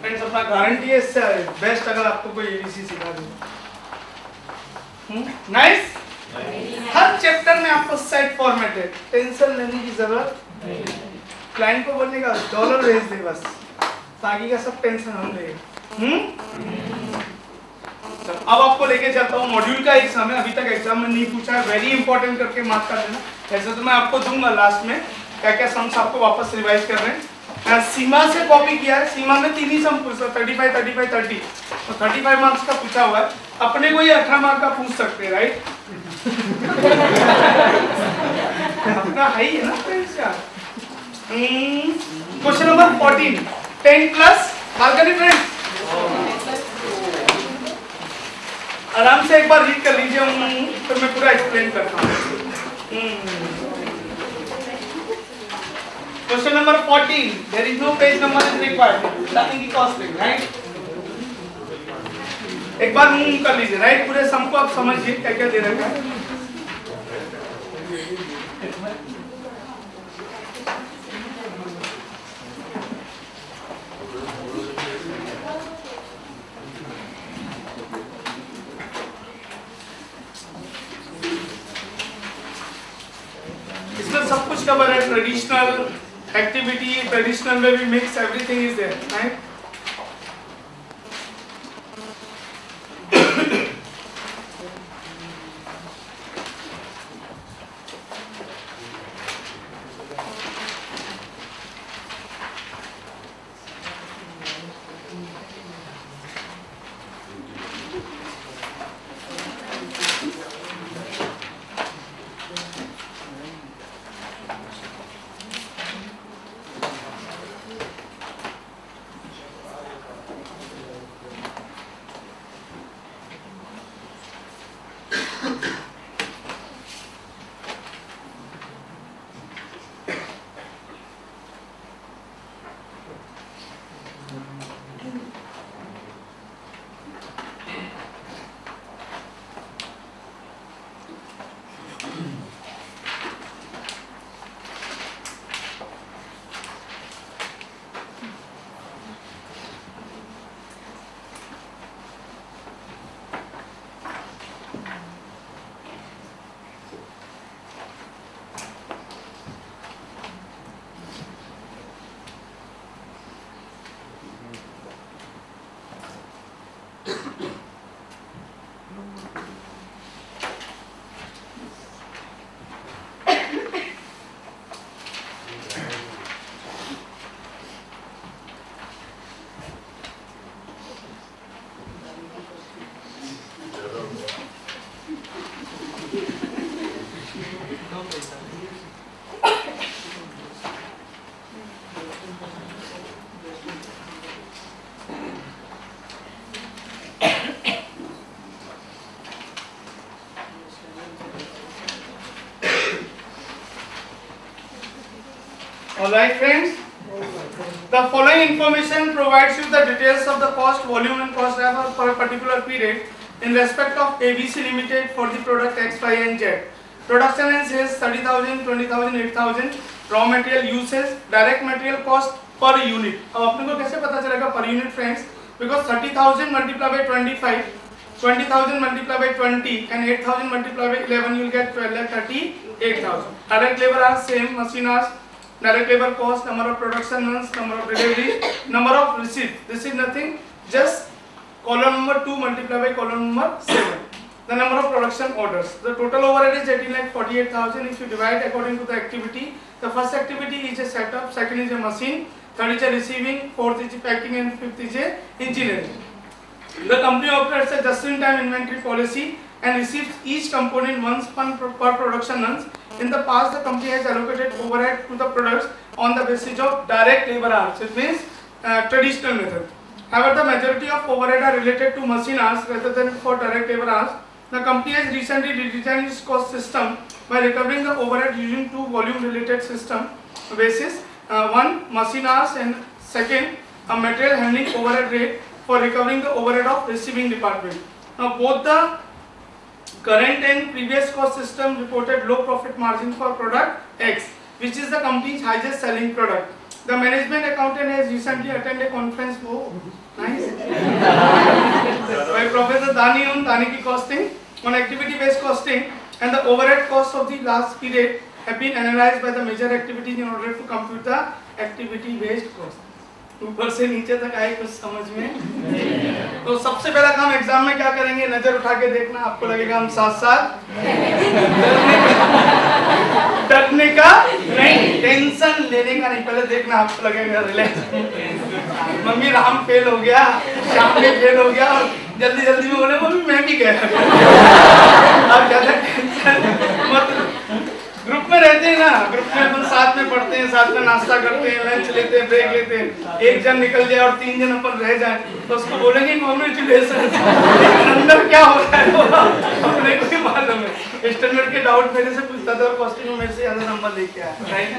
Friends अपना guarantee है इससे बेस्ट अगर आपको कोई एबीसी सिखा दे। नाइस। हर चैप्टर में आपको सेट फॉर्मेट है, टेंशन लेने की जरूरत नहीं। क्लाइंट को बोलने का डॉलर भेज दे बस, बाकी का सब टेंशन हम लेंगे। अब आपको लेके चलता हूँ मॉड्यूल का एग्जाम है, अभी तक एग्जाम में नहीं पूछा है, वेरी इंपॉर्टेंट करके मार्क कर देना। ऐसे तो मैं आपको दूंगा लास्ट में क्या क्या सम्स आपको वापस रिवाइज कर रहे हैं। सीमा से कॉपी किया है, सीमा में 3 ही सम पूछा, 35 35 30, तो 35 मार्क्स का पूछा हुआ है। अपने को ये 18 मार्क का पूछ सकते हैं, राइट? अपना है ही है ना फ्रेंड्स यार। Question number 14, 10 plus balcony friends, आराम से एक बार रीड कर लीजिए, फिर मैं पूरा एक्सप्लेन करता हूँ। Question number 14, there is no page number is required, nothing की कॉस्टिंग, राइट? एक बार मूव कर लीजिए, राइट? पूरे सम को आप समझिए क्या क्या दे रखा है। इसमें सब कुछ कवर है, ट्रेडिशनल एक्टिविटी, ट्रेडिशनल में भी mix, everything is there, right? Alright friends, the following information provides you the details of the cost, volume and cost driver for a particular period in respect of ABC Limited for the product X, Y and Z. Production and sales 30,000, 20,000, 8,000, raw material usage, direct material cost per unit. अब अपने को कैसे पता चलेगा per unit friends? Because 30,000 multiplied by 25, 20,000 multiplied by 20 and 8,000 multiplied by 11 you will get 38,000. Direct labor hours same, machine hours, direct labor cost, number of production runs, number of delivery, number of receipt. This is nothing, just column number 2 multiplied by column number 7. The number of production orders. The total overhead is 18,48,000. If you divide according to the activity, the first activity is a setup, second is a machine, third is a receiving, fourth is a packing and fifth is a engineering. The company operates a just-in-time inventory policy and receives each component once per production runs. In the past, the company has allocated overhead to the products on the basis of direct labor hours. It means traditional method. However, the majority of overhead are related to machine hours rather than for direct labor hours. The company has recently redesigned its cost system by recovering the overhead using two volume-related system basis. One, machine hours, and second, a material handling overhead rate for recovering the overhead of receiving department. Now, both the current and previous cost system reported low profit margin for product X, which is the company's highest selling product. The management accountant has recently attended a conference. Oh, nice. By Professor Dani on Taniki costing on activity-based costing, and the overhead costs of the last period have been analyzed by the major activities in order to compute the activity-based cost. ऊपर से नीचे तक आए कुछ समझ में? तो सबसे पहला काम एग्जाम में क्या करेंगे? नजर उठा के देखना, आपको लगेगा हम साथ साथ डरने का नहीं, टेंशन लेने का नहीं, पहले देखना आपको लगेगा रिलैक्स। मम्मी राम फेल हो गया, श्याम भी फेल हो गया और जल्दी जल्दी में बोले मम्मी मैं भी गया। आप ज्यादा टेंशन मत, ग्रुप में रहते हैं ना, ग्रुप में अपन साथ में पढ़ते हैं, साथ में नाश्ता करते हैं, लंच लेते हैं, ब्रेक लेते हैं, एक जन निकल जाए और 3 जन अपन रह जाए तो उसको बोलेंगे कांग्रेचुलेशन, लेकिन अंदर क्या हो रहा है वो अपने को ही मालूम है। स्टैंडर्ड के डाउट मेरे से पूछता था और कॉस्टिंग में मेरे से ज्यादा नंबर लेके आया, राइट?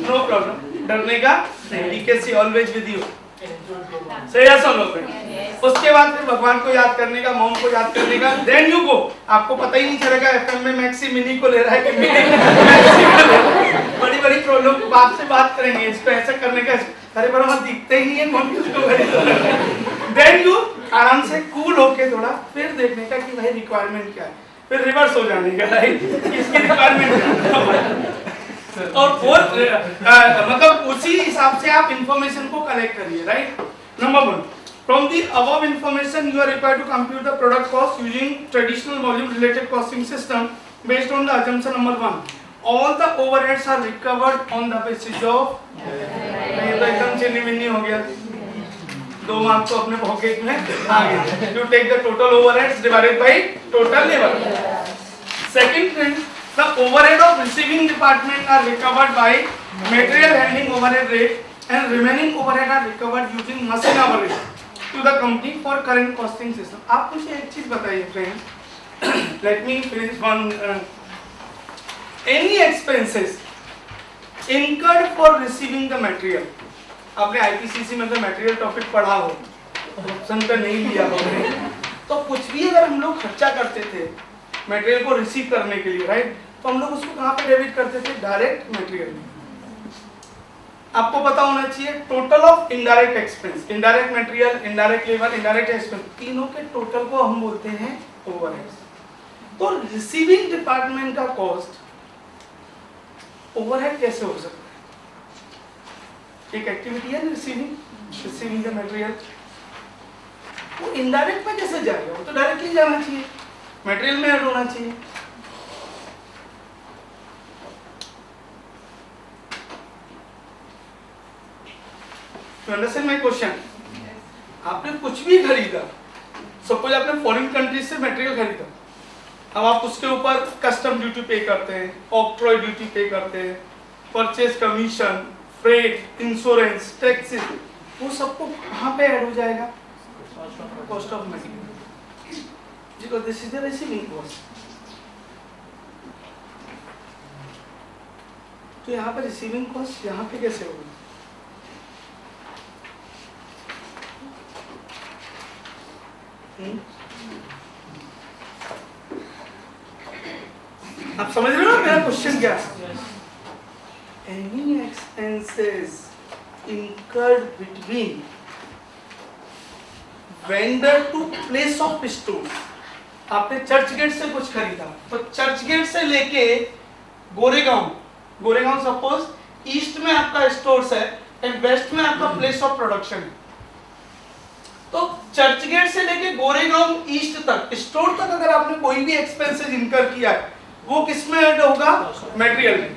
नो प्रॉब्लम, डरने का नहीं, डीकेसी ऑलवेज विद यू। सही है सब लोग? उसके बाद फिर भगवान को याद करने का, मॉम को याद करने का, देन यू गो। आपको पता ही नहीं चलेगा एफएम में मैक्सी मिनी को ले रहा है कि मिनी मैक्सी को ले रहा है। बड़ी बड़ी प्रॉब्लम बाप से बात करेंगे, इसको ऐसा करने का, अरे पर हम दिखते ही नहीं है मॉम किसको। देन यू आराम से कूल होके थोड़ा फिर देखने का कि भाई रिक्वायरमेंट क्या है, फिर रिवर्स हो जाने का, राइट? इसकी रिक्वायरमेंट क्या है और फोर्थ मतलब उसी हिसाब से आप इंफॉर्मेशन को कलेक्ट करिए, right? Number 1, from the above information you are required to compute the product cost using traditional volume related costing system based on the assumption number 1, all the overheads are recovered on the basis of, ये तो एकदम चिन्नी मिन्नी हो गया, 2 marks तो अपने pocket में आ गए। You take the total overheads divided by total labor. Second thing, the overhead of receiving department are recovered by material handling overhead rate and remaining overhead are recovered using machine hour to the company for current costing system. आप मुझे एक चीज बताइए friends, let me finish one. Any expenses incurred for receiving the material, आपने IPCC में तो material topic पढ़ा हो, ऑप्शन पे नहीं लिया हो, तो कुछ भी अगर हम लोग खर्चा करते थे मटेरियल को रिसीव करने के लिए, राइट, तो हम लोग उसको कहाँ पे डेबिट करते थे? डायरेक्ट मटेरियल में। आपको पता होना चाहिए total of indirect expense, indirect material, indirect labour, indirect expense, तीनों के टोटल को हम बोलते हैं ओवरहेड्स। तो रिसीविंग डिपार्टमेंट का कॉस्ट ओवरहेड कैसे हो सकता है? एक एक्टिविटी है रिसीविंग द मटेरियल, वो इनडायरेक्ट में कैसे जाएगा? वो तो डायरेक्टली जाना चाहिए, मटेरियल में ऐड होना चाहिए। You understand my question? आपने कुछ भी खरीदा, सपोज आपने फॉरेन कंट्री से मटेरियल खरीदा, अब आप उसके ऊपर कस्टम ड्यूटी पे करते हैं, ऑक्ट्रॉय ड्यूटी पे करते हैं, purchase commission, freight, insurance, taxes, वो सबको कहाँ पे ऐड हो जाएगा? Cost of material, because this is the receiving cost. तो यहाँ पर रिसीविंग कॉस्ट यहाँ पे कैसे होगी? आप समझ रहे हो मेरा क्वेश्चन क्या है? Any expenses incurred between vendor to place of stores. आपने चर्च गेट से कुछ खरीदा, तो चर्च गेट से लेके गोरेगांव सपोज ईस्ट में आपका स्टोर्स है एंड वेस्ट में आपका प्लेस ऑफ प्रोडक्शन है, तो चर्च गेट से लेके गोरेगांव ईस्ट तक, स्टोर तक अगर आपने कोई भी एक्सपेंसेस इनकर किया है वो किस में ऐड होगा? मटेरियल में।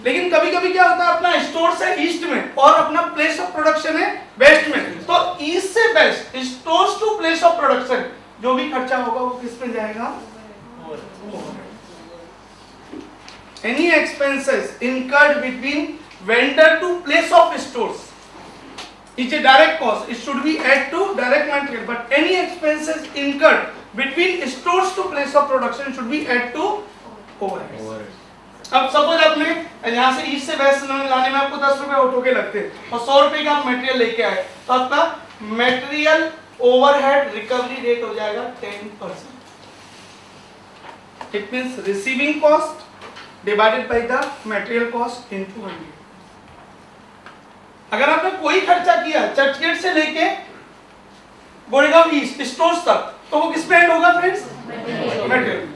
लेकिन कभी कभी क्या होता है, अपना स्टोर्स है ईस्ट में और अपना प्लेस ऑफ प्रोडक्शन है वेस्ट में, तो ईस्ट से west, stores to place of production, जो भी खर्चा होगा वो किस में जाएगा? Any expenses incurred between vendor to place of stores is a direct cost. It should be add to direct material. But any expenses incurred between stores to place of production should be add to overheads. अब suppose आपने यहाँ से east से waste लाने में आपको 10 रुपए auto के लगते हैं और 100 रुपए का आप मटेरियल लेके आए, तो आपका मटेरियल ओवरहेड रिकवरी रेट हो जाएगा 10%. It means receiving cost divided by the material cost into 100. अगर आपने कोई खर्चा किया चर्चगेट से लेके गोरेगांव ईस्ट स्टोर्स तक, तो वो किस पे एंड होगा फ्रेंड्स? मटेरियल।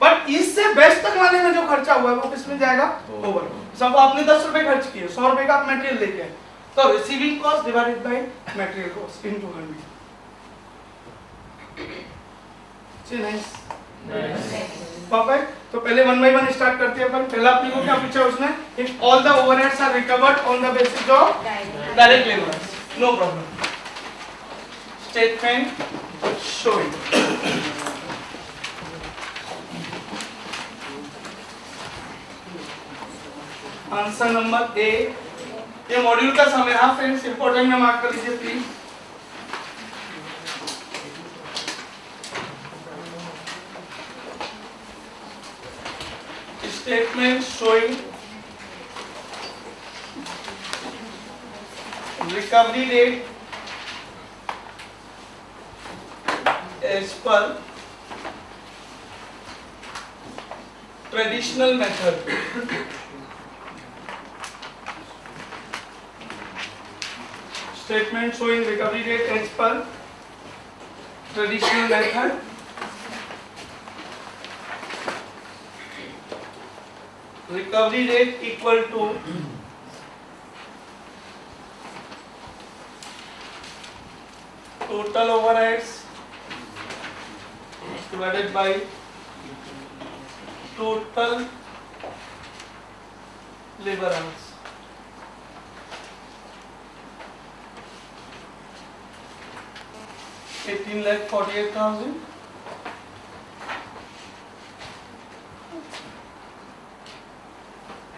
बट ईस्ट से वेस्ट तक लाने में जो खर्चा हुआ है वो किस में जाएगा? ओवर। सब आपने 10 रुपए खर्च किए, 100 रुपए का आप मटेरियल लेके आए, तो receiving cost divided by material cost into 100। Perfect. तो पहले 1 बाय 1 स्टार्ट करते हैं अपन। पहला अपने को क्या पूछा उसने? If all the overheads are recovered on the basis of direct labour, no problem. Statement showing answer number A. ये मॉड्यूल का समय, हाँ फ्रेंड्स इंपॉर्टेंट में मार्क कर लीजिए please. Statement showing recovery rate as per traditional method. Statement showing recovery rate as per traditional method. Recovery rate equal to total overheads divided by total labor hours. $18,48,000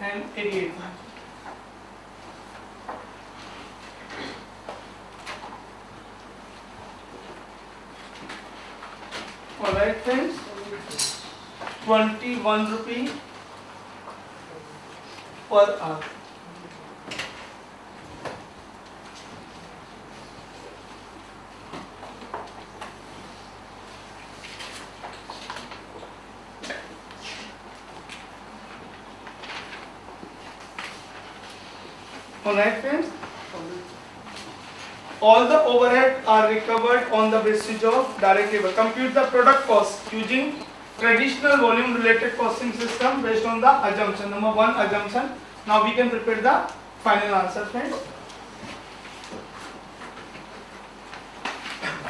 and 88. Alright friends, 21 rupee per hour. Alright friends, all the overhead are recovered on the basis of direct labor. Compute the product cost using traditional volume related costing system based on the assumption. Number 1 assumption. Now we can prepare the final answer friends.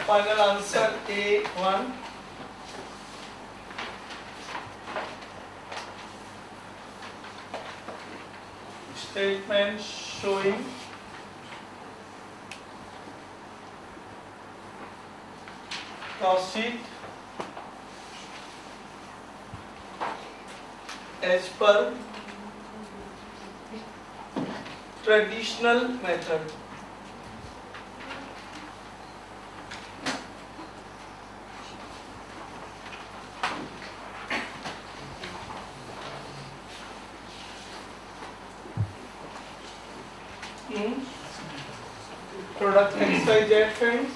Final answer A1. Statement showing cost sheet as per traditional method. Product XYZ friends.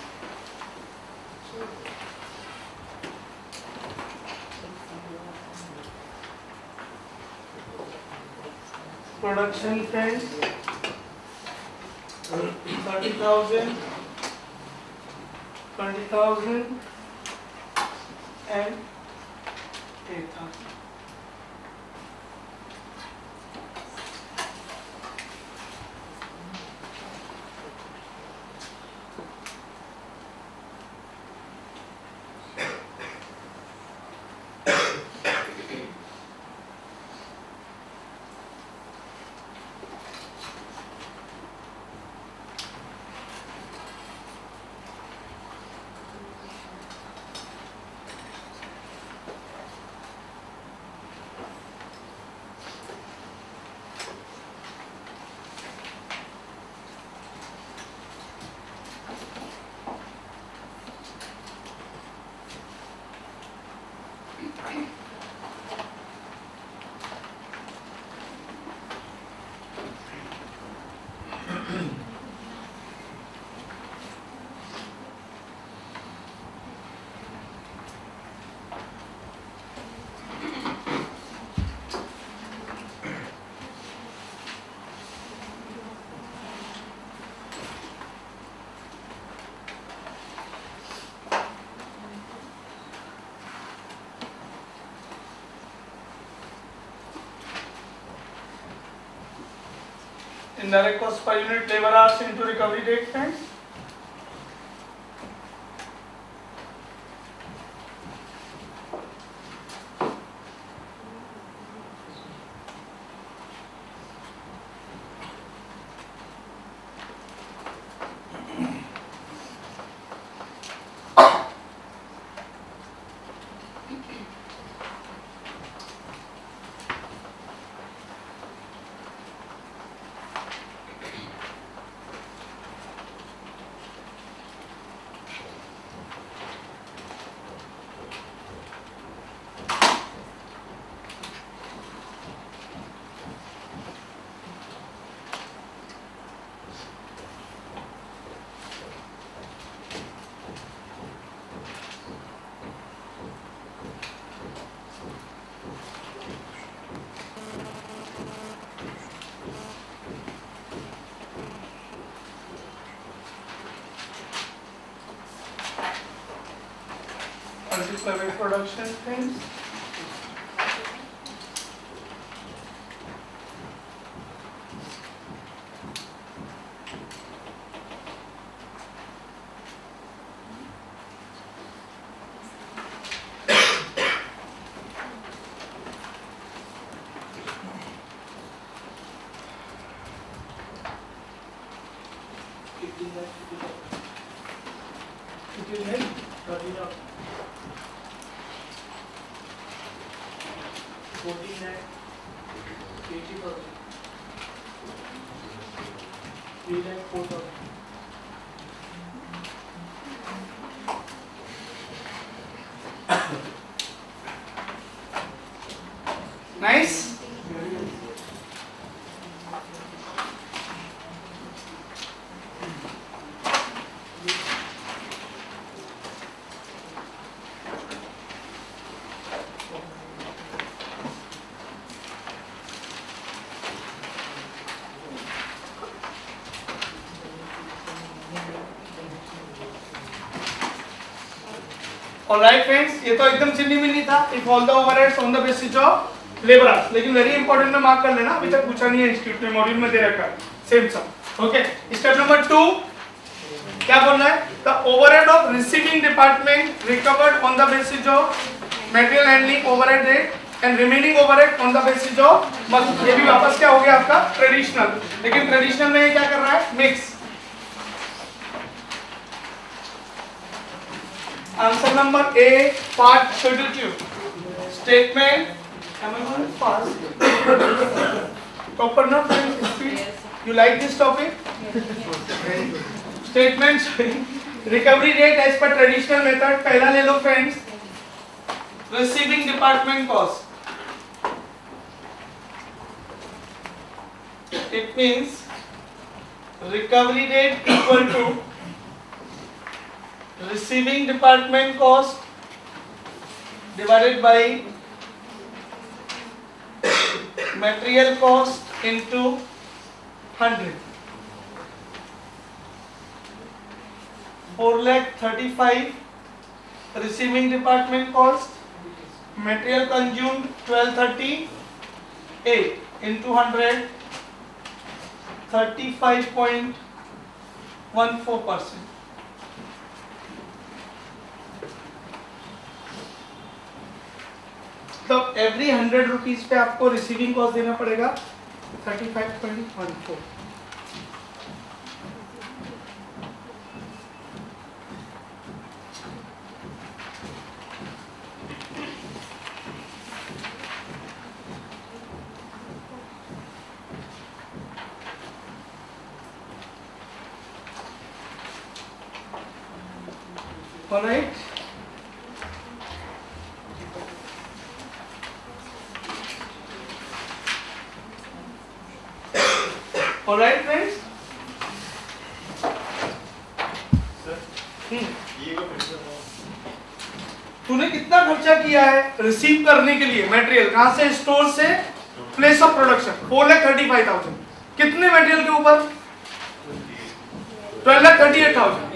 Production friends. 30,000, 20,000 and 8,000. Indirect cost per unit labor hours into recovery rate, friends. Multiple production, friends. Nice. Alright friends, ये तो एकदम चिन्नी मिन्नी था. If all the overheads on the basis of labor hours, लेकिन very important में mark कर लेना, अभी तक पूछा नहीं है इंस्टीट्यूट में, मॉड्यूल में दे रखा है, सेम सब. Okay, step number 2 क्या बोलना है? The overhead of receiving department recovered on the basis of material handling overhead rate and remaining overhead on the basis of ये भी वापस क्या हो गया आपका ट्रेडिशनल. लेकिन ट्रेडिशनल में ये क्या कर रहा है? Mix. Answer number A, part 32. Statement. Am I going fast? Proper not speed. You like this topic? Statement showing recovery rate as per traditional method. पहला ले लो friends. Receiving department cost. It means recovery rate equal to receiving department cost divided by material cost into 100. 4,35,000 receiving department cost, material consumed 1238 into 100, 35.14%. तो every 100 rupees पे आपको receiving cost देना पड़ेगा 35.14. Alright. Alright friends. तूने कितना खर्चा किया है रिसीव करने के लिए मटेरियल? कहां से? स्टोर से, प्लेस ऑफ प्रोडक्शन. 4,35,000. कितने मटेरियल के ऊपर? 12,38,000.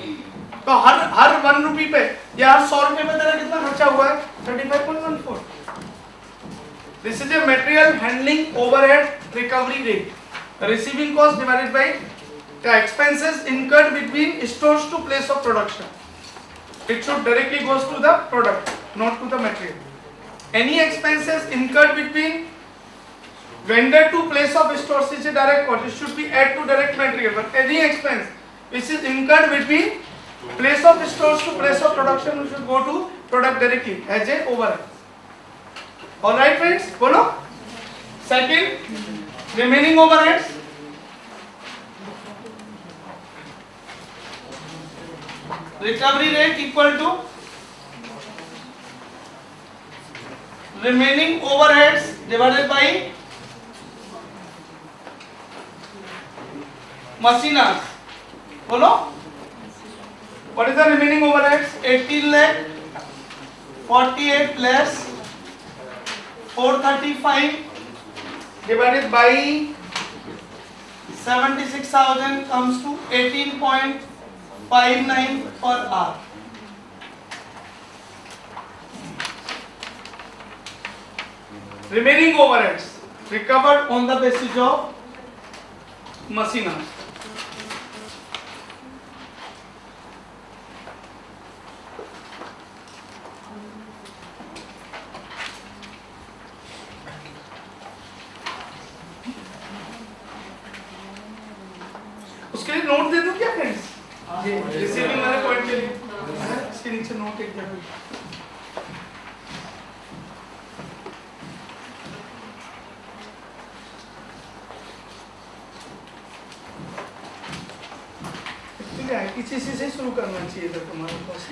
तो हर 1 रुपी पे या हर 100 रुपए में तेरा कितना खर्चा हुआ है? 35.14. This is a material handling overhead recovery rate. Receiving cost divided by the expenses incurred between stores to place of production. It should directly goes to the product, not to the material. Any expenses incurred between vendor to place of stores is a direct cost. It should be add to direct material. But any expense which is incurred between place of stores to place of production should go to product directly as a overhead. All right, friends. Follow. Second, remaining overheads. Recovery rate equal to remaining overheads divided by machine hours. Follow? What is the remaining overheads? 18 lakh 48 less 435 divided by 76,000 comes to 18.59 per hour. Remaining overheads recovered on the basis of machine hours. उसके लिए note दे दूं क्या friends? जी, receiving वाले point के लिए इसके नीचे note एक दे। किसी से शुरू करना चाहिए था तुम्हारे पास।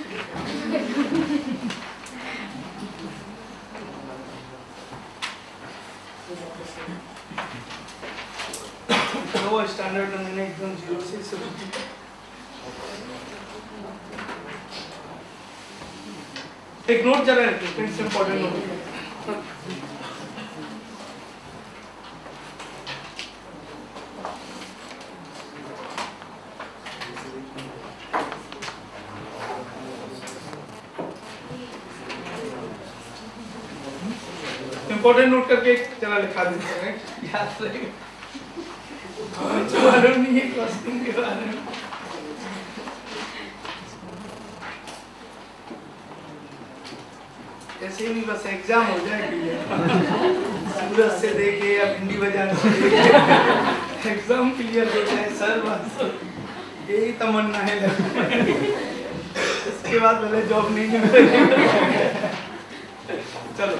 लो स्टैंडर्ड मैंने एकदम 0 से शुरू किया। एक नोट जरा रखिए, इम्पोर्टेंट नोट। इम्पोर्टेंट नोट करके चला लिखा देते हैं, याद रहेगा। मालूम नहीं है कॉस्टिंग के बारे में। ऐसे ही नहीं, बस एग्जाम हो जाए क्लियर। सूरत से देखे या भिंडी बाजार से देखे एग्जाम क्लियर हो जाए सर, बस यही तमन्ना है। इसके बाद भले जॉब नहीं मिलेगी। चलो।